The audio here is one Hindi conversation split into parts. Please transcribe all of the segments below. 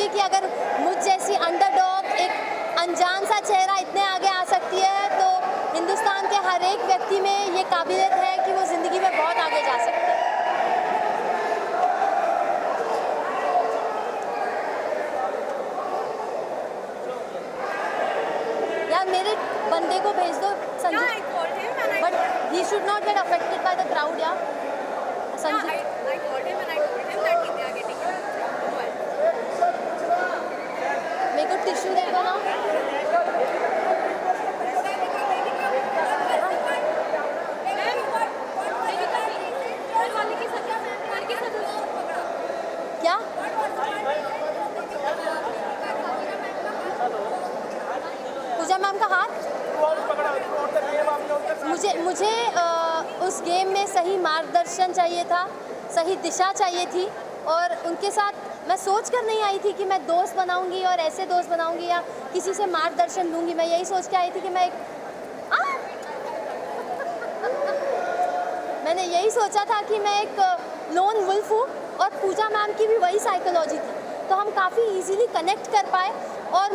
होगी कि अगर मुझ जैसी अंडरडॉग, एक अनजान सा चेहरा इतने आगे आ सकती है, तो हिंदुस्तान के हर एक व्यक्ति में ये काबिलियत है कि वो ज़िंदगी में बहुत आगे जा सकता है। यार मेरे बंदे को भेज दो Sanju, but he should not get affected by the crowd यार संजू। मेरे को टिश्यू दे दो ना। क्या पूजा मैम का हाथ? मुझे उस गेम में सही मार्गदर्शन चाहिए था, सही दिशा चाहिए थी, और उनके साथ मैं सोच कर नहीं आई थी कि मैं दोस्त बनाऊंगी और ऐसे दोस्त बनाऊंगी या किसी से मार्गदर्शन लूंगी। मैं यही सोच के आई थी कि मैं मैंने यही सोचा था कि मैं एक लोन वुल्फ हूँ, और पूजा मैम की भी वही साइकोलॉजी थी, तो हम काफ़ी इजीली कनेक्ट कर पाए। और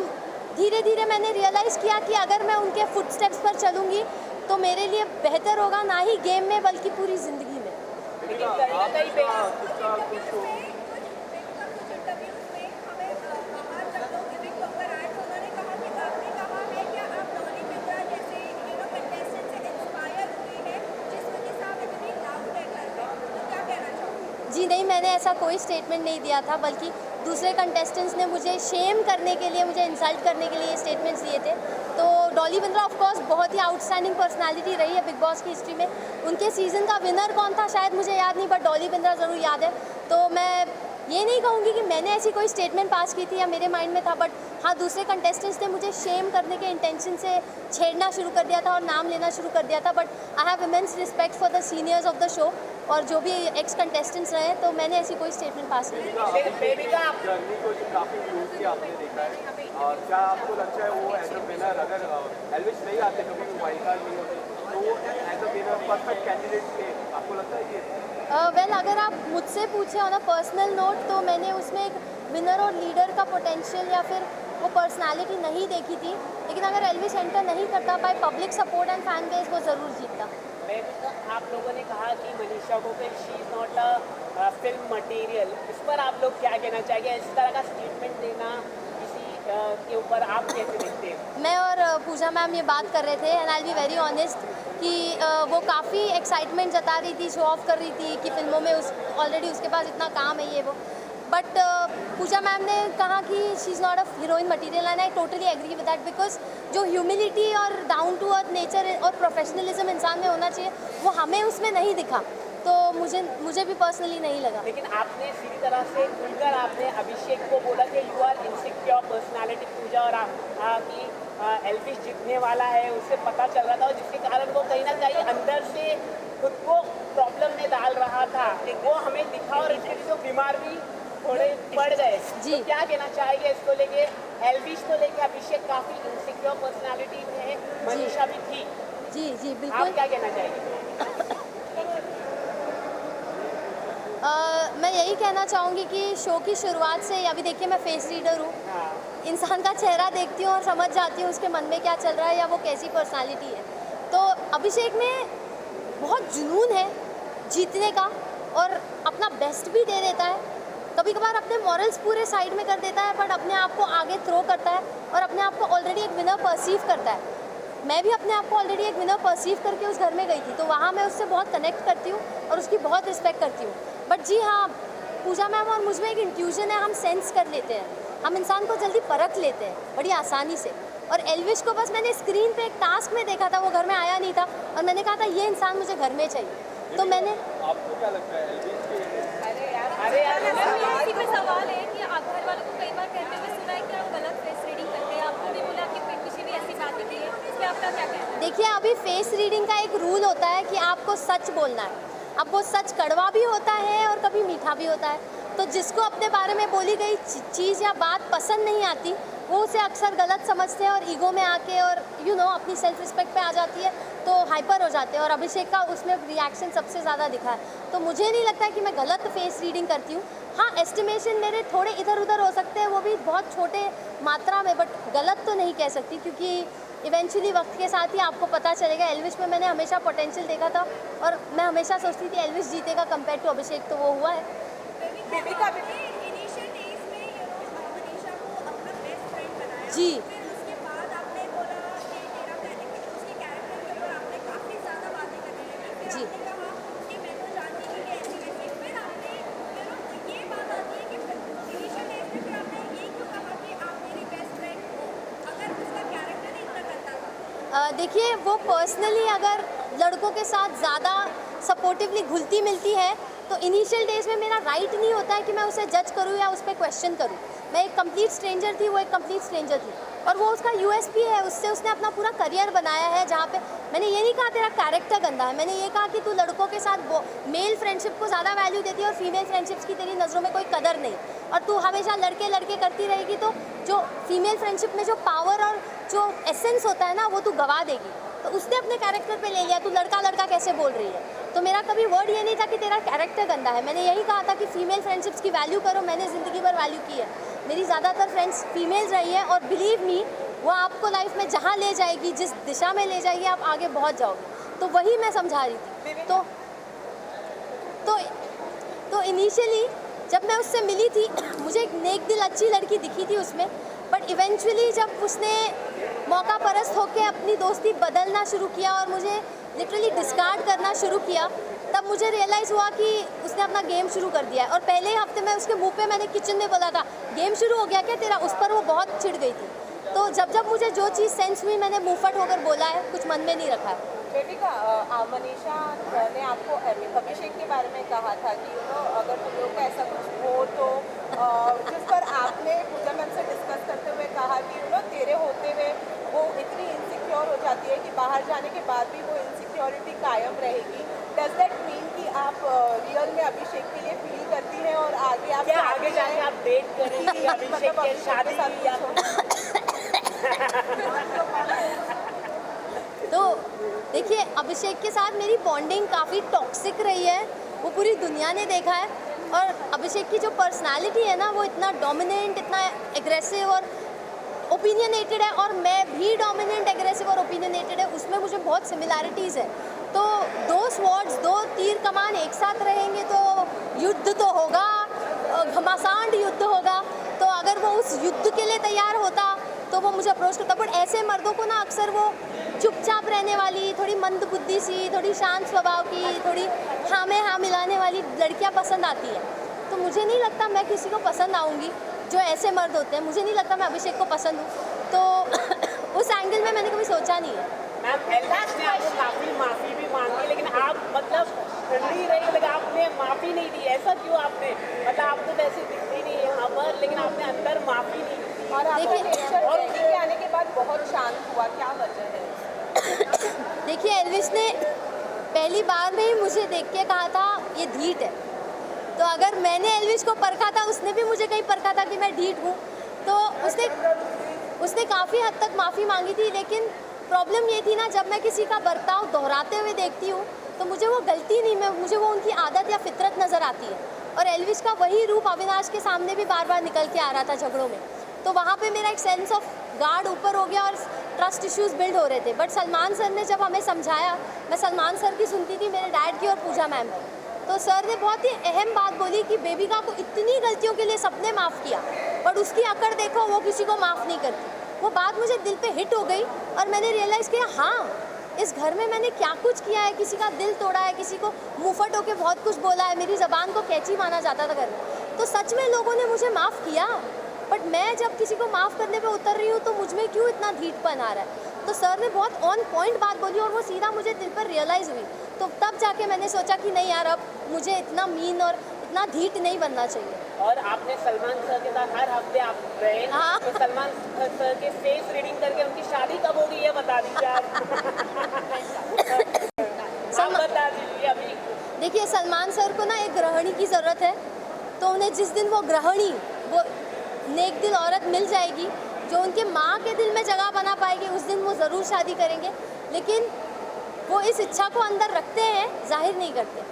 धीरे धीरे मैंने रियलाइज़ किया कि अगर मैं उनके फुटस्टेप्स पर चलूँगी तो मेरे लिए बेहतर होगा, ना ही गेम में बल्कि पूरी ज़िंदगी में। जी नहीं, मैंने ऐसा कोई स्टेटमेंट नहीं दिया था, बल्कि दूसरे कंटेस्टेंट्स ने मुझे शेम करने के लिए, मुझे इंसल्ट करने के लिए स्टेटमेंट्स दिए थे। तो डॉली बिंद्रा ऑफ कोर्स बहुत ही आउटस्टैंडिंग पर्सनालिटी रही है बिग बॉस की हिस्ट्री में। उनके सीज़न का विनर कौन था शायद मुझे याद नहीं, बट डॉली बिंद्रा ज़रूर याद है। तो मैं ये नहीं कहूँगी कि मैंने ऐसी कोई स्टेटमेंट पास की थी या मेरे माइंड में था, बट हाँ, दूसरे कंटेस्टेंट्स ने मुझे शेम करने के इंटेंशन से छेड़ना शुरू कर दिया था और नाम लेना शुरू कर दिया था। But I have immense respect for the seniors of the show, और जो भी एक्स कंटेस्टेंट्स रहे, तो मैंने ऐसी कोई स्टेटमेंट पास नहीं की। क्या आपको लगता है वो एज अ विनर, अगर एल्विश नहीं आते, कभी वाइल्ड कार्ड नहीं होते, तो वो as a winner perfect candidate थे, आपको लगता है ये? वेल, अगर आप मुझसे पूछे ऑन अ पर्सनल नोट, तो मैंने उसमें एक विनर और लीडर का पोटेंशियल या फिर वो पर्सनालिटी नहीं देखी थी। लेकिन अगर एल्विश एंटर नहीं करता, by public support and fan base, वो ज़रूर जीतता। आप लोगों ने कहा कि मनीषा को फिर she is not a film material, इस पर आप लोग क्या कहना चाहेंगे? इस तरह का स्टेटमेंट देना किसी के ऊपर आप कैसे देखते हैं? मैं और पूजा मैम ये बात कर रहे थे, and I will be very honest, कि वो काफ़ी एक्साइटमेंट जता रही थी, शो ऑफ कर रही थी कि फिल्मों में ऑलरेडी उसके पास इतना काम है, ये वो। बट पूजा मैम ने कहा कि she is not a heroine material, and I totally agree with that, because जो ह्यूमिलिटी और डाउन टू अर्थ नेचर और प्रोफेशनलिज्म इंसान में होना चाहिए, वो हमें उसमें नहीं दिखा। तो मुझे भी पर्सनली नहीं लगा। लेकिन आपने सीधी तरह से खुलकर आपने अभिषेक को बोला कि यू आर इनसिक्योर पर्सनालिटी पूजा, और कि एल्विश जीतने वाला है, उससे पता चल रहा था, और जिसके कारण वो कहीं ना कहीं अंदर से खुद को प्रॉब्लम में डाल रहा था, वो हमें दिखा, और इसके लिए वो बीमार भी थोड़े पड़ गए। जी, तो क्या कहना चाहेंगे इसको लेके? एल्विश को लेके अभिषेक काफ़ी इनसिक्योर पर्सनालिटी है, मनीषा भी थी। जी आप बिल्कुल। क्या कहना चाहेंगे? मैं यही कहना चाहूँगी कि शो की शुरुआत से, अभी देखिए मैं फेस रीडर हूँ, इंसान का चेहरा देखती हूँ और समझ जाती हूँ उसके मन में क्या चल रहा है या वो कैसी पर्सनालिटी है। तो अभिषेक में बहुत जुनून है जीतने का, और अपना बेस्ट भी दे देता है। कभी कभार अपने मॉरल्स पूरे साइड में कर देता है, बट अपने आप को आगे थ्रो करता है और अपने आप को ऑलरेडी एक विनर परसीव करता है। मैं भी अपने आप को ऑलरेडी एक विनर परसीव करके उस घर में गई थी, तो वहाँ मैं उससे बहुत कनेक्ट करती हूँ और उसकी बहुत रिस्पेक्ट करती हूँ। बट जी हाँ, पूजा मैम और मुझ में एक इंट्यूजन है, हम सेंस कर लेते हैं, हम इंसान को जल्दी परख लेते हैं बड़ी आसानी से। और एल्विश को बस मैंने स्क्रीन पे एक टास्क में देखा था, वो घर में आया नहीं था, और मैंने कहा था ये इंसान मुझे घर में चाहिए। तो मैंने, आपको क्या लगता है एल्विश के? अरे यार इसी पे सवाल है कि आप घर वालों को कई बार कहते हुए सुना है कि आप गलत फेस रीडिंग करते हैं, आपको भी बोला आपकी पीछे भी ऐसी बात की है, इस पे आपका क्या कहना है? देखिए, अभी फेस रीडिंग का एक रूल होता है कि आपको सच बोलना है। अब वो सच कड़वा भी होता है और कभी मीठा भी होता है। तो जिसको अपने बारे में बोली गई चीज़ या बात पसंद नहीं आती, वो उसे अक्सर गलत समझते हैं और ईगो में आके और अपनी सेल्फ रिस्पेक्ट पे आ जाती है, तो हाइपर हो जाते हैं। और अभिषेक का उसमें रिएक्शन सबसे ज़्यादा दिखा है। तो मुझे नहीं लगता कि मैं गलत फेस रीडिंग करती हूँ। हाँ एस्टिमेशन मेरे थोड़े इधर उधर हो सकते हैं, वो भी बहुत छोटे मात्रा में, बट गलत तो नहीं कह सकती क्योंकि इवेंचुअली वक्त के साथ ही आपको पता चलेगा। एल्विश में मैंने हमेशा पोटेंशियल देखा था और मैं हमेशा सोचती थी एल्विश जीतेगा कंपेयर टू अभिषेक, तो वो हुआ है। बेबिका इनिशियल डेज में मनीषा को अपना बेस्ट फ्रेंड बनाया, जी। फिर उसके बाद आपने बोला कि तेरा कैरेक्टर, उसके कैरेक्टर के ऊपर आपने काफ़ी ज़्यादा बातें करने लगी, फिर जी। आपने कहा कि मैं तो जानती थी कि ऐसी वैसी, फिर आपने ये बात आती है कि इनिशियल डेज में फिर आपने ये क्यों कहा कि आप मेरी बेस्ट फ्रेंड हो, अगर उसका कैरेक्टर ही इतना गंदा था। देखिए वो पर्सनली अगर लड़कों के साथ ज़्यादा सपोर्टिवली घुलती मिलती है तो इनिशियल डेज में मेरा राइट नहीं होता है कि मैं उसे जज करूँ या उस पर क्वेश्चन करूँ। मैं एक कंप्लीट स्ट्रेंजर थी, वो एक कंप्लीट स्ट्रेंजर थी और वो उसका यूएसपी है, उससे उसने अपना पूरा करियर बनाया है। जहाँ पे मैंने ये नहीं कहा तेरा कैरेक्टर गंदा है, मैंने ये कहा कि तू लड़कों के साथ मेल फ्रेंडशिप को ज़्यादा वैल्यू देती है और फीमेल फ्रेंडशिप्स की तेरी नज़रों में कोई कदर नहीं, और तू हमेशा लड़के लड़के करती रहेगी तो जो फीमेल फ्रेंडशिप में जो पावर और जो एसेंस होता है ना वो तू गवा देगी। तो उसने अपने कैरेक्टर पे ले लिया, तू लड़का लड़का कैसे बोल रही है। तो मेरा कभी वर्ड ये नहीं था कि तेरा कैरेक्टर गंदा है, मैंने यही कहा था कि फीमेल फ्रेंडशिप्स की वैल्यू करो। मैंने ज़िंदगी भर वैल्यू की है, मेरी ज़्यादातर फ्रेंड्स फीमेल्स रही है और बिलीव मी वो आपको लाइफ में जहाँ ले जाएगी, जिस दिशा में ले जाएगी, आप आगे बहुत जाओगे। तो वही मैं समझा रही थी। तो इनिशियली जब मैं उससे मिली थी मुझे एक नेक दिल अच्छी लड़की दिखी थी उसमें, बट इवेंचुअली जब उसने मौका परस्त होकर अपनी दोस्ती बदलना शुरू किया और मुझे लिटरली डिस्कार्ड करना शुरू किया, तब मुझे रियलाइज़ हुआ कि उसने अपना गेम शुरू कर दिया है। और पहले ही हफ्ते में उसके मुंह पे मैंने किचन में बोला था गेम शुरू हो गया क्या तेरा, उस पर वो बहुत चिढ़ गई थी। तो जब जब मुझे जो चीज़ सेंस हुई मैंने मुंहफट होकर बोला है, कुछ मन में नहीं रखा है। बेबिका मनीषा ने आपको अभिषेक के बारे में कहा था कि अगर तुम लोग का ऐसा कुछ हो तो जिस पर आपने पूजा मैम से डिस्कस करते हुए कहा कि तेरे होते हुए वो इतनी इनसिक्योर हो जाती है कि बाहर जाने के बाद भी वो इनसिक्योरिटी कायम रहेगी। डज दैट मीन कि आप रियल में अभिषेक के लिए फील करती हैं और आगे आप क्या आगे जाके आप डेट करेंगी अभिषेक के शादी या तो देखिए अभिषेक के साथ मेरी बॉन्डिंग काफ़ी टॉक्सिक रही है, वो पूरी दुनिया ने देखा है। और अभिषेक की जो पर्सनालिटी है ना वो इतना डोमिनेंट, इतना एग्रेसिव और ओपिनियनेटेड है, और मैं भी डोमिनेंट, एग्रेसिव और ओपिनियनेटेड है, उसमें मुझे बहुत सिमिलैरिटीज़ है। तो दो स्वॉर्ड्स, दो तीर कमान एक साथ रहेंगे तो युद्ध तो होगा, घमासान युद्ध होगा। तो अगर वो उस युद्ध के लिए तैयार होता तो वो मुझे अप्रोच करता। बट ऐसे मर्दों को ना अक्सर वो चुपचाप रहने वाली, थोड़ी मंद बुद्धि सी, थोड़ी शांत स्वभाव की, थोड़ी हाँ में हाँ मिलाने वाली लड़कियां पसंद आती हैं। तो मुझे नहीं लगता मैं किसी को पसंद आऊँगी जो ऐसे मर्द होते हैं। मुझे नहीं लगता मैं अभिषेक को पसंद हूँ, तो उस एंगल में मैंने कभी सोचा नहीं है। मैम एल्विश ने आपको काफ़ी माफ़ी भी मांगी लेकिन आप मतलब ठंडी रही, लेकिन आपने माफ़ी नहीं दी। ऐसा क्यों आपने, मतलब आपको वैसे दिखती नहीं है यहाँ पर लेकिन आपने अंदर माफ़ी नहीं दी। और आपका देखिए- नेचर ट्रेनिंग के आने के बाद बहुत शांत हुआ, क्या वजह है? देखिए एल्विश ने पहली बार में ही मुझे देख के कहा था ये ढीठ है। तो अगर मैंने एल्विश को परखा था, उसने भी मुझे कहीं परखा था कि मैं ढीठ हूँ, तो उसने काफ़ी हद तक माफ़ी मांगी थी। लेकिन प्रॉब्लम ये थी ना, जब मैं किसी का बर्ताव दोहराते हुए देखती हूँ तो मुझे वो गलती नहीं, मैं मुझे वो उनकी आदत या फितरत नज़र आती है। और एल्विश का वही रूप अविनाश के सामने भी बार बार निकल के आ रहा था झगड़ों में, तो वहाँ पे मेरा एक सेंस ऑफ गार्ड ऊपर हो गया और ट्रस्ट इश्यूज बिल्ड हो रहे थे। बट सलमान सर ने जब हमें समझाया, मैं सलमान सर की सुनती थी, मेरे डैड की और पूजा मैम की, तो सर ने बहुत ही अहम बात बोली कि बेबिका को इतनी गलतियों के लिए सबने माफ़ किया बट उसकी अकड़ देखो, वो किसी को माफ़ नहीं करती। वो बात मुझे दिल पे हिट हो गई और मैंने रियलाइज़ किया हाँ, इस घर में मैंने क्या कुछ किया है, किसी का दिल तोड़ा है, किसी को मुँहफट होकर बहुत कुछ बोला है, मेरी ज़बान को कैची माना जाता था घर में। तो सच में लोगों ने मुझे माफ़ किया, बट मैं जब किसी को माफ़ करने पे उतर रही हूँ तो मुझ में क्यों इतना ढीठपन आ रहा है। तो सर ने बहुत ऑन पॉइंट बात बोली और वो सीधा मुझे दिल पर रियलाइज़ हुई। तो तब जाके मैंने सोचा कि नहीं यार, अब मुझे इतना मीन और इतना ढीठ नहीं बनना चाहिए। और आपने सलमान सर के साथ हर हफ्ते आप गए, हाँ। तो सलमान सर के फेस रीडिंग करके उनकी शादी कब होगी ये बता दीजिए आप। आप बता दीजिए अभी। देखिए सलमान सर को ना एक गृहिणी की ज़रूरत है, तो उन्हें जिस दिन वो गृहिणी, वो नेक दिल औरत मिल जाएगी जो उनके माँ के दिल में जगह बना पाएगी, उस दिन वो ज़रूर शादी करेंगे। लेकिन वो इस इच्छा को अंदर रखते हैं, जाहिर नहीं करते।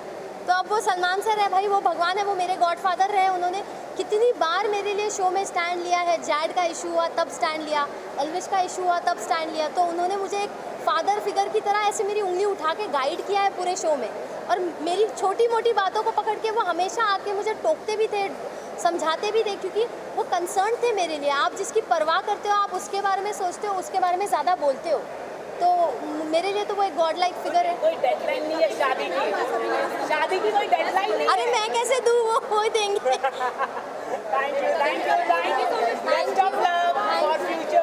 तो अब वो सलमान सर है भाई, वो भगवान है, वो मेरे गॉडफादर रहे। उन्होंने कितनी बार मेरे लिए शो में स्टैंड लिया है। जैड का इशू हुआ तब स्टैंड लिया, एल्विश का इशू हुआ तब स्टैंड लिया। तो उन्होंने मुझे एक फादर फिगर की तरह ऐसे मेरी उंगली उठा के गाइड किया है पूरे शो में। और मेरी छोटी मोटी बातों को पकड़ के वो हमेशा आके मुझे टोकते भी थे, समझाते भी थे, क्योंकि वो कंसर्न थे मेरे लिए। आप जिसकी परवाह करते हो, आप उसके बारे में सोचते हो, उसके बारे में ज़्यादा बोलते हो। तो मेरे लिए तो वो एक गॉड लाइक फिगर है। कोई डेडलाइन नहीं है शादी की, शादी की कोई डेडलाइन नहीं अरे मैं कैसे दूँ, वो देंगे। Thank you, thank you, thank you, best of luck.